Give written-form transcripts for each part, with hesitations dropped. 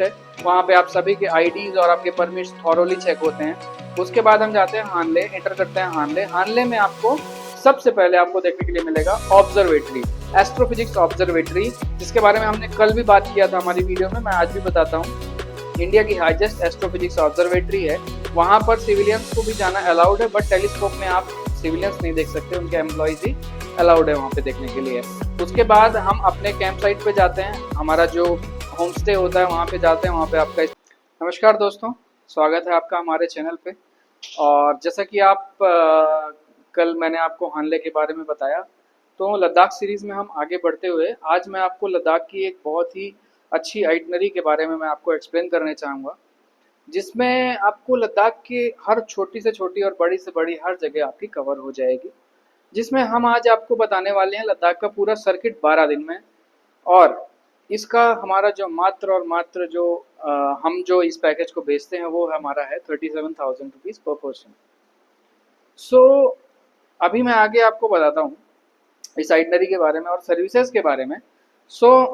है, वहाँ पे आप सभी के आईडीज और आपके परमिट्स थॉरोली चेक होते हैं। उसके बाद हम जाते हैं हानले, एंटर करते हैं हानले। हानले में आपको सबसे पहले आपको देखने के लिए मिलेगा ऑब्जर्वेटरी, एस्ट्रोफिजिक्स ऑब्जर्वेटरी, जिसके बारे में हमने कल भी बात किया था हमारी वीडियो में, मैं आज भी बताता हूँ। इंडिया की हाईएस्ट एस्ट्रोफिजिक्स ऑब्जर्वेटरी है। वहाँ पर सिविलियंस को भी जाना अलाउड है, बट टेलीस्कोप में आप सिविलियंस नहीं देख सकते, उनके एम्प्लॉयज ही अलाउड है वहाँ पे देखने के लिए। उसके बाद हम अपने कैंप साइट पे जाते हैं, हमारा जो होम स्टे होता है वहाँ पे जाते हैं, वहाँ पे आपका। नमस्कार दोस्तों, स्वागत है आपका हमारे चैनल पे। और जैसा कि आप कल मैंने आपको हानले के बारे में बताया, तो लद्दाख सीरीज़ में हम आगे बढ़ते हुए आज मैं आपको लद्दाख की एक बहुत ही अच्छी आइटनरी के बारे में मैं आपको एक्सप्लेन करने चाहूँगा, जिसमें आपको लद्दाख की हर छोटी से छोटी और बड़ी से बड़ी हर जगह आपकी कवर हो जाएगी। जिसमें हम आज आपको बताने वाले हैं लद्दाख का पूरा सर्किट 12 दिन में। और इसका हमारा जो मात्र और मात्र जो हम जो इस पैकेज को बेचते हैं वो हमारा है 37,000 रुपीज़ पर पर्सन। सो अभी मैं आगे आपको बताता हूँ इस आइटनरी के बारे में और सर्विसेज के बारे में।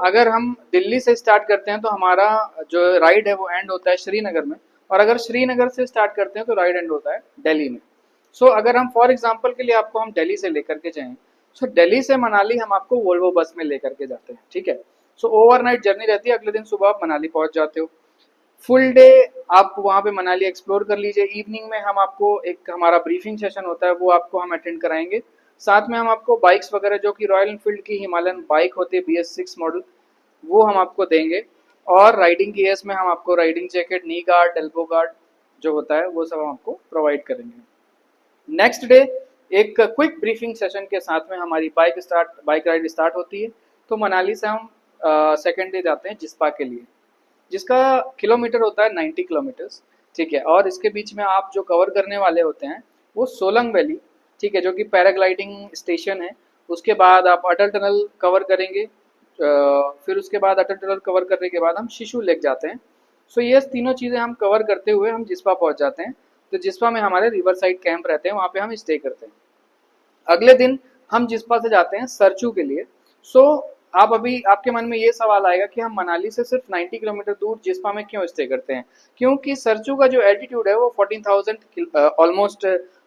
अगर हम दिल्ली से स्टार्ट करते हैं तो हमारा जो राइड है वो एंड होता है श्रीनगर में, और अगर श्रीनगर से स्टार्ट करते हैं तो राइड एंड होता है दिल्ली में। अगर हम फॉर एग्जांपल के लिए आपको हम दिल्ली से लेकर के जाएं, दिल्ली से मनाली हम आपको वोल्वो बस में लेकर के जाते हैं, ठीक है। ओवरनाइट जर्नी रहती है, अगले दिन सुबह आप मनाली पहुंच जाते हो। फुल डे आप वहाँ पे मनाली एक्सप्लोर कर लीजिए। इवनिंग में हम आपको एक हमारा ब्रीफिंग सेशन होता है, वो आपको हम अटेंड कराएंगे। साथ में हम आपको बाइक्स वगैरह जो कि रॉयल एनफील्ड की हिमालयन बाइक होती है BS6 मॉडल, वो हम आपको देंगे। और राइडिंग की एस में हम आपको राइडिंग जैकेट, नी गार्ड, एल्बो गार्ड जो होता है वो सब हम आपको प्रोवाइड करेंगे। नेक्स्ट डे एक क्विक ब्रीफिंग सेशन के साथ में हमारी बाइक राइड स्टार्ट होती है। तो मनाली से हम सेकेंड डे जाते हैं जिस्पा के लिए, जिसका किलोमीटर होता है 90 किलोमीटर्स, ठीक है। और इसके बीच में आप जो कवर करने वाले होते हैं वो सोलंग वैली, ठीक है, जो कि पैराग्लाइडिंग स्टेशन है। उसके बाद आप अटल टनल कवर करेंगे, फिर उसके बाद अटल टनल कवर करने के बाद हम शिशु लेक जाते हैं। ये तीनों चीज़ें हम कवर करते हुए हम जिस्पा पहुंच जाते हैं। तो जिस्पा में हमारे रिवर साइड कैंप रहते हैं, वहाँ पे हम स्टे करते हैं। अगले दिन हम जिस्पा से जाते हैं सरचू के लिए। आप अभी आपके मन में ये सवाल आएगा कि हम मनाली से सिर्फ 90 किलोमीटर दूर जिस्पा में क्यों स्टे करते हैं, क्योंकि सरचू का जो एल्टीट्यूड है वो 14,000 ऑलमोस्ट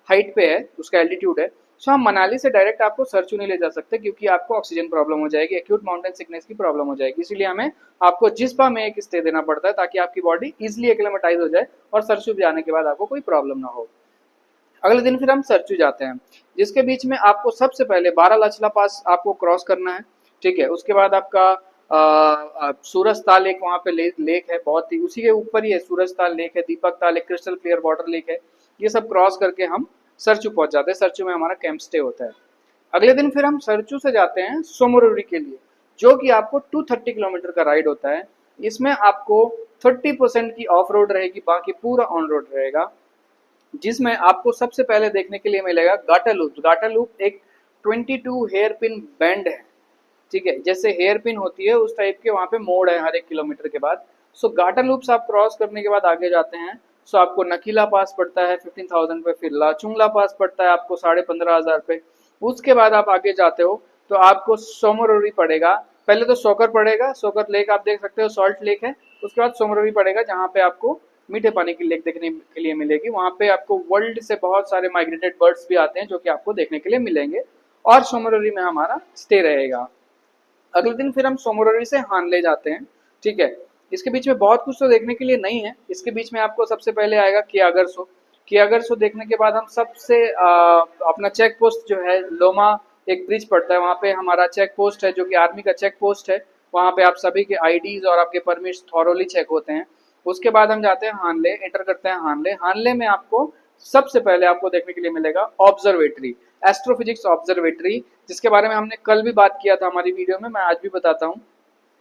हाइट पे है, उसका एल्टीट्यूड है। हम मनाली से डायरेक्ट आपको सरचू नहीं ले जा सकते, क्योंकि आपको ऑक्सीजन प्रॉब्लम हो जाएगी, एक्यूट माउंटेन सिकनेस की प्रॉब्लम हो जाएगी। इसलिए हमें आपको जिस्पा में एक स्टे देना पड़ता है, ताकि आपकी बॉडी इजिली एक्लेमेटाइज हो जाए और सरचू जाने के बाद आपको कोई प्रॉब्लम ना हो। अगले दिन फिर हम सरचू जाते हैं, जिसके बीच में आपको सबसे पहले 12 लचला पास आपको क्रॉस करना है, ठीक है। उसके बाद आपका सूरज ताल एक वहाँ पे लेक है, बहुत ही उसी के ऊपर ही है सूरज ताल लेक है, दीपक ताल एक क्रिस्टल क्लियर वाटर लेक है। ये सब क्रॉस करके हम सरचू पहुंच जाते हैं। सरचू में हमारा कैंप स्टे होता है। अगले दिन फिर हम सरचू से जाते हैं सोमोरोरी के लिए, जो कि आपको 230 किलोमीटर का राइड होता है। इसमें आपको 30% की ऑफ रोड रहेगी, बाकी पूरा ऑन रोड रहेगा, जिसमें आपको सबसे पहले देखने के लिए मिलेगा गाटा लूप। गाटा लूप एक 22 हेयर पिन बैंड है, ठीक है। जैसे हेयर पिन होती है उस टाइप के वहाँ पे मोड़ है हर 1 किलोमीटर के बाद। गाटा लूप्स आप क्रॉस करने के बाद आगे जाते हैं। आपको नकीला पास पड़ता है 15,000 पे, फिर लाचुंगला पास पड़ता है आपको 15,500 पे। उसके बाद आप आगे जाते हो तो आपको सोमोरोरी पड़ेगा। पहले तो सोकर पड़ेगा, सोकर लेक आप देख सकते हो, सॉल्ट लेक है। उसके बाद सोमोरोरी पड़ेगा, जहाँ पे आपको मीठे पानी की लेक देखने के लिए मिलेगी। वहाँ पे आपको वर्ल्ड से बहुत सारे माइग्रेटेड बर्ड्स भी आते हैं, जो कि आपको देखने के लिए मिलेंगे। और सोमोरोरी में हमारा स्टे रहेगा। अगले दिन फिर हम सोमोरोरी से हानले जाते हैं, ठीक है। इसके बीच में बहुत कुछ तो देखने के लिए नहीं है। इसके बीच में आपको सबसे पहले आएगा कियागरसो। कियागरसो देखने के बाद हम सबसे अपना चेक पोस्ट जो है लोमा, एक ब्रिज पड़ता है, वहाँ पे हमारा चेक पोस्ट है, जो कि आर्मी का चेक पोस्ट है। वहाँ पे आप सभी के आईडीज और आपके परमिट्स थॉरोली चेक होते हैं। उसके बाद हम जाते हैं हानले, एंटर करते हैं हानले। हानले में आपको सबसे पहले आपको देखने के लिए मिलेगा ऑब्जर्वेटरी, एस्ट्रोफिजिक्स ऑब्जर्वेटरी, जिसके बारे में हमने कल भी बात किया था हमारी वीडियो में, मैं आज भी बताता हूँ।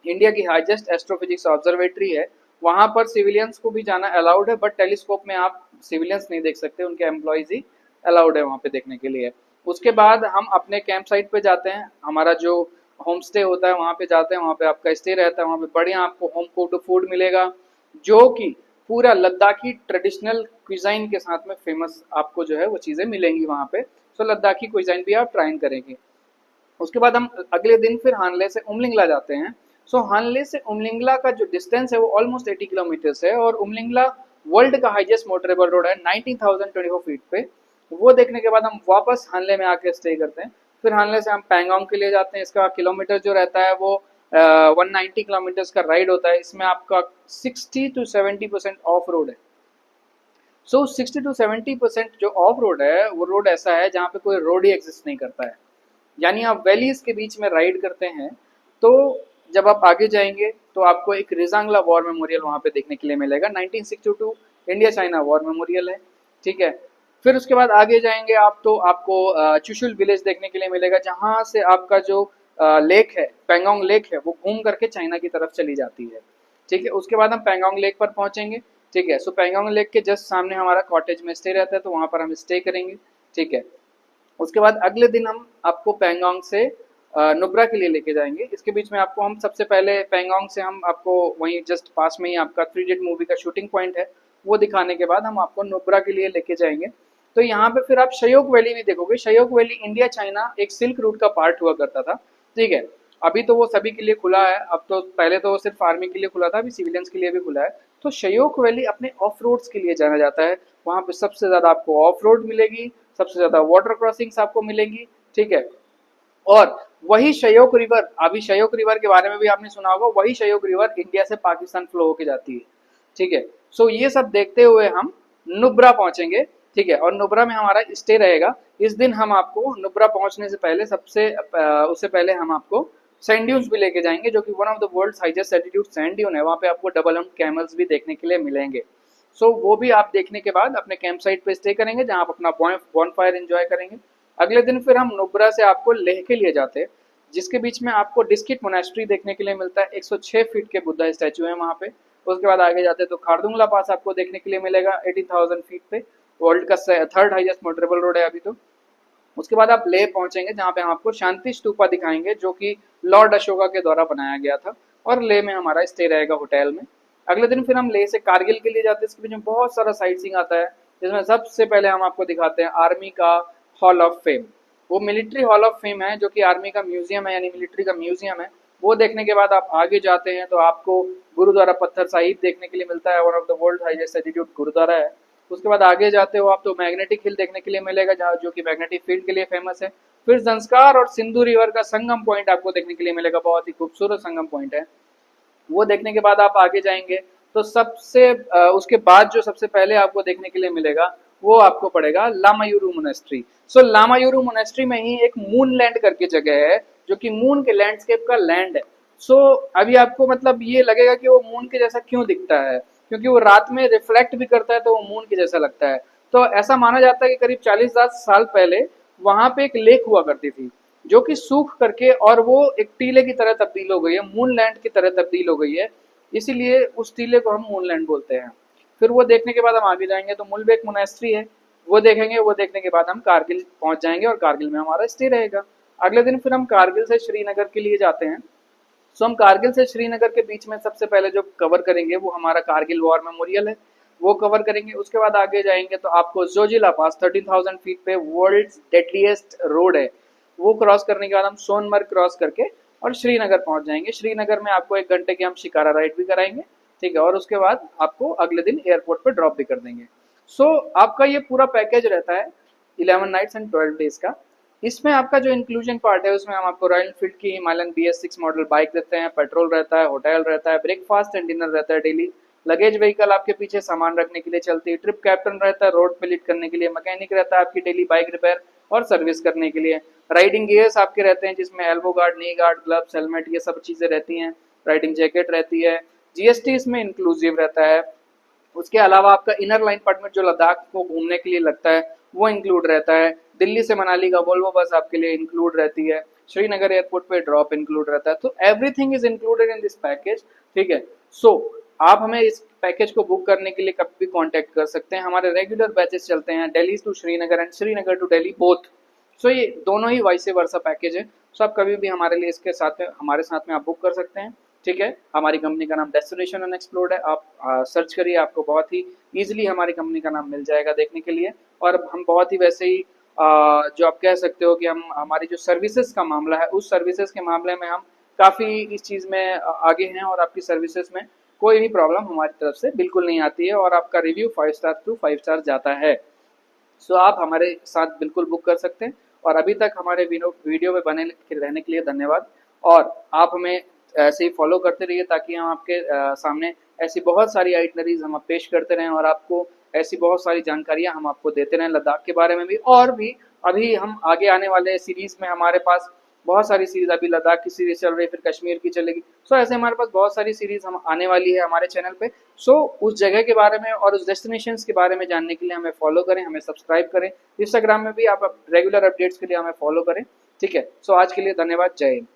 इंडिया की हाईएस्ट एस्ट्रोफिजिक्स ऑब्जर्वेटरी है। वहाँ पर सिविलियंस को भी जाना अलाउड है, बट टेलीस्कोप में आप सिविलियंस नहीं देख सकते, उनके एम्प्लॉयज ही अलाउड है वहाँ पे देखने के लिए। उसके बाद हम अपने कैंप साइट पे जाते हैं, हमारा जो होम स्टे होता है वहाँ पे जाते हैं, वहाँ पे आपका स्टे रहता है। वहाँ पे बढ़िया आपको होम कोक्ड फूड मिलेगा, जो कि पूरा लद्दाखी ट्रेडिशनल क्विजाइन के साथ में फेमस आपको जो है वो चीज़ें मिलेंगी वहाँ पे। लद्दाखी क्विजाइन भी आप ट्राइन करेंगे। उसके बाद हम अगले दिन फिर हानले से उमलिंगला जाते हैं। सो हानले से उमलिंगला का जो डिस्टेंस है वो ऑलमोस्ट 80 किलोमीटर्स है, और उमलिंगला वर्ल्ड का हाईएस्ट मोटरेबल रोड है 19,024 फीट पे। वो देखने के बाद हम वापस हानले में आके स्टे करते हैं। फिर हानले से हम पैंगोंग के लिए जाते हैं। इसका किलोमीटर जो रहता है वो 190 किलोमीटर्स का राइड होता है। इसमें आपका 60 to 70% ऑफ रोड है। सो 60 to 70% जो ऑफ रोड है वो रोड ऐसा है जहाँ पे कोई रोड ही एग्जिस्ट नहीं करता है, यानी आप वैलीज के बीच में राइड करते हैं। तो जब आप आगे जाएंगे तो आपको एक रिजांगला वॉर मेमोरियल वहाँ पे देखने के लिए मिलेगा। 1962 इंडिया चाइना वॉर मेमोरियल है, ठीक है। फिर उसके बाद आगे जाएंगे आप तो आपको चुशुल विलेज देखने के लिए मिलेगा, जहाँ से आपका जो लेक है, पेंगोंग लेक है, वो घूम करके चाइना की तरफ चली जाती है, ठीक है। उसके बाद हम पेंगोंग लेक पर पहुंचेंगे, ठीक है। सो पेंगोंग लेक के जस्ट सामने हमारा कॉटेज में स्टे रहता है, तो वहाँ पर हम स्टे करेंगे, ठीक है। उसके बाद अगले दिन हम आपको पैंगोंग से नुब्रा के लिए लेके जाएंगे। इसके बीच में आपको हम सबसे पहले पैंगोंग से हम आपको वहीं जस्ट पास में ही आपका 3 इडियट मूवी का शूटिंग पॉइंट है, वो दिखाने के बाद हम आपको नुब्रा के लिए लेके जाएंगे। तो यहाँ पे फिर आप शयोक वैली भी देखोगे। शयोक वैली इंडिया चाइना एक सिल्क रूट का पार्ट हुआ करता था, ठीक है। अभी तो वो सभी के लिए खुला है, अब तो पहले तो वो सिर्फ आर्मी के लिए खुला था, अभी सिविलियंस के लिए भी खुला है। तो शयोक वैली अपने ऑफ रोड्स के लिए जाना जाता है। वहाँ पे सबसे ज्यादा आपको ऑफ रोड मिलेगी, सबसे ज्यादा वाटर क्रॉसिंग्स आपको मिलेंगी, ठीक है। और वही शयोक रिवर, अभी शयोक रिवर के बारे में भी आपने सुना होगा, वही शयोक रिवर इंडिया से पाकिस्तान फ्लो होके जाती है, ठीक है। सो ये सब देखते हुए हम नुब्रा पहुंचेंगे, ठीक है। और नुब्रा में हमारा स्टे रहेगा। इस दिन हम आपको नुब्रा पहुंचने से पहले उससे पहले हम आपको सैंड ड्यून्स भी लेके जाएंगे, जो कि one of the world's highest altitude sand dune है। वहाँ पे आपको डबल हम्प कैमल्स भी देखने के लिए मिलेंगे। सो वो भी आप देखने के बाद अपने कैंप साइट पे स्टे करेंगे, जहाँ आप अपना बॉन फायर एंजॉय करेंगे। अगले दिन फिर हम नुब्रा से आपको लेह के लिए जाते हैं, जिसके बीच में आपको डिस्किट मोनेस्ट्री देखने के लिए मिलता है। 106 फीट के बुद्धा स्टैचू है वहाँ पे। उसके बाद आगे जाते हैं तो खारदुंगला पास आपको देखने के लिए मिलेगा 18,000 फीट पे। वर्ल्ड का 3rd हाईएस्ट मोटरेबल रोड है अभी तो। उसके बाद आप लेह पहुंचेंगे, जहाँ पे हम आपको शांति स्तूपा दिखाएंगे, जो कि लॉर्ड अशोका के द्वारा बनाया गया था। और लेह में हमारा स्टे रहेगा होटल में। अगले दिन फिर हम लेह से कारगिल के लिए जाते हैं। इसके बीच में बहुत सारा साइट सीइंग आता है, जिसमें सबसे पहले हम आपको दिखाते हैं आर्मी का हॉल ऑफ फेम। वो मिलिट्री हॉल ऑफ फेम है, जो कि आर्मी का म्यूजियम है, यानी मिलिट्री का म्यूजियम है। वो देखने के बाद आप आगे जाते हैं तो आपको गुरुद्वारा पत्थर साहिब देखने के लिए मिलता है, one of the world highest altitude gurdwara है। उसके बाद आगे जाते हो आप तो मैग्नेटिक हिल देखने के लिए मिलेगा, जहाँ जो कि मैग्नेटिक फील्ड के लिए फेमस है। फिर संस्कार और सिंधु रिवर का संगम पॉइंट आपको देखने के लिए मिलेगा, बहुत ही खूबसूरत संगम पॉइंट है। वो देखने के बाद आप आगे जाएंगे तो उसके बाद जो सबसे पहले आपको देखने के लिए मिलेगा वो आपको पड़ेगा लामायूरू मोनेस्ट्री। सो लामायूरू मोनेस्ट्री में ही एक मून लैंड करके जगह है, जो कि मून के लैंडस्केप का लैंड है। सो अभी आपको मतलब ये लगेगा कि वो मून के जैसा क्यों दिखता है, क्योंकि वो रात में रिफ्लेक्ट भी करता है, तो वो मून के जैसा लगता है। तो ऐसा माना जाता है कि करीब 40,000 साल पहले वहां पे एक लेक हुआ करती थी, जो कि सूख करके और वो एक टीले की तरह तब्दील हो गई है, मूनलैंड की तरह तब्दील हो गई है। इसीलिए उस टीले को हम मूनलैंड बोलते हैं। फिर वो देखने के बाद हम आगे जाएंगे तो मुलबेक मोनेस्ट्री है, वो देखेंगे। वो देखने के बाद हम कारगिल पहुंच जाएंगे और कारगिल में हमारा स्टे रहेगा। अगले दिन फिर हम कारगिल से श्रीनगर के लिए जाते हैं। सो हम कारगिल से श्रीनगर के बीच में सबसे पहले जो कवर करेंगे वो हमारा कारगिल वॉर मेमोरियल है, वो कवर करेंगे। उसके बाद आगे जाएंगे तो आपको जोजिला पास 13,000 फीट पे वर्ल्ड डेडलीस्ट रोड है, वो क्रॉस करने के बाद हम सोनमर्ग क्रॉस करके और श्रीनगर पहुंच जाएंगे। श्रीनगर में आपको 1 घंटे के हम शिकारा राइड भी कराएंगे, ठीक है। और उसके बाद आपको अगले दिन एयरपोर्ट पर ड्रॉप भी कर देंगे। सो आपका ये पूरा पैकेज रहता है 11 नाइट्स एंड 12 डेज का। इसमें आपका जो इंक्लूजन पार्ट है उसमें हम आपको रॉयल एनफील्ड की हिमालयन BS6 मॉडल बाइक देते हैं, पेट्रोल रहता है, होटल रहता है, ब्रेकफास्ट एंड डिनर रहता है डेली, लगेज व्हीकल आपके पीछे सामान रखने के लिए चलती है, ट्रिप कैप्टन रहता है रोड पे लीड करने के लिए, मैकेनिक रहता है आपकी डेली बाइक रिपेयर और सर्विस करने के लिए, राइडिंग गियर्स आपके रहते हैं जिसमें एल्बो गार्ड, नी गार्ड, ग्लव्स, हेलमेट, ये सब चीजें रहती हैं, राइडिंग जैकेट रहती है, GST इसमें इंक्लूसिव रहता है। उसके अलावा आपका इनर लाइन परमिट जो लद्दाख को घूमने के लिए लगता है वो इंक्लूड रहता है। दिल्ली से मनाली का वोल्वो बस आपके लिए इंक्लूड रहती है। श्रीनगर एयरपोर्ट पे ड्रॉप इंक्लूड रहता है। तो everything is included in this package, ठीक है। सो आप हमें इस पैकेज को बुक करने के लिए कभी भी कांटेक्ट कर सकते हैं। हमारे रेगुलर बैचेस चलते हैं Delhi to Srinagar and Srinagar to Delhi both. So ये दोनों ही वाइस वर्सा पैकेज है। सो आप कभी भी हमारे लिए इसके साथ में हमारे साथ में आप बुक कर सकते हैं, ठीक है। हमारी कंपनी का नाम डेस्टिनेशन अनएक्सप्लोर्ड है। आप सर्च करिए, आपको बहुत ही इजीली हमारी कंपनी का नाम मिल जाएगा देखने के लिए। और हम बहुत ही वैसे ही जो आप कह सकते हो कि हम हमारी जो सर्विसेज का मामला है उस सर्विसेज के मामले में हम काफ़ी इस चीज़ में आगे हैं और आपकी सर्विसेज में कोई भी प्रॉब्लम हमारी तरफ से बिल्कुल नहीं आती है और आपका रिव्यू 5 स्टार टू 5 स्टार जाता है। सो आप हमारे साथ बिल्कुल बुक कर सकते हैं। और अभी तक हमारे वीडियो में बने रहने के लिए धन्यवाद। और आप हमें ऐसे ही फॉलो करते रहिए ताकि हम आपके सामने ऐसी बहुत सारी आइटनरीज हम पेश करते रहें और आपको ऐसी बहुत सारी जानकारियां हम आपको देते रहें लद्दाख के बारे में भी। और भी अभी हम आगे आने वाले सीरीज में हमारे पास बहुत सारी सीरीज, अभी लद्दाख की सीरीज चल रही है, फिर कश्मीर की चलेगी। सो ऐसे हमारे पास बहुत सारी सीरीज हम आने वाली है हमारे चैनल पे। सो उस जगह के बारे में और उस डेस्टिनेशंस के बारे में जानने के लिए हमें फॉलो करें, हमें सब्सक्राइब करें। इंस्टाग्राम में भी आप रेगुलर अपडेट्स के लिए हमें फॉलो करें। ठीक है, सो आज के लिए धन्यवाद। जय हिंद।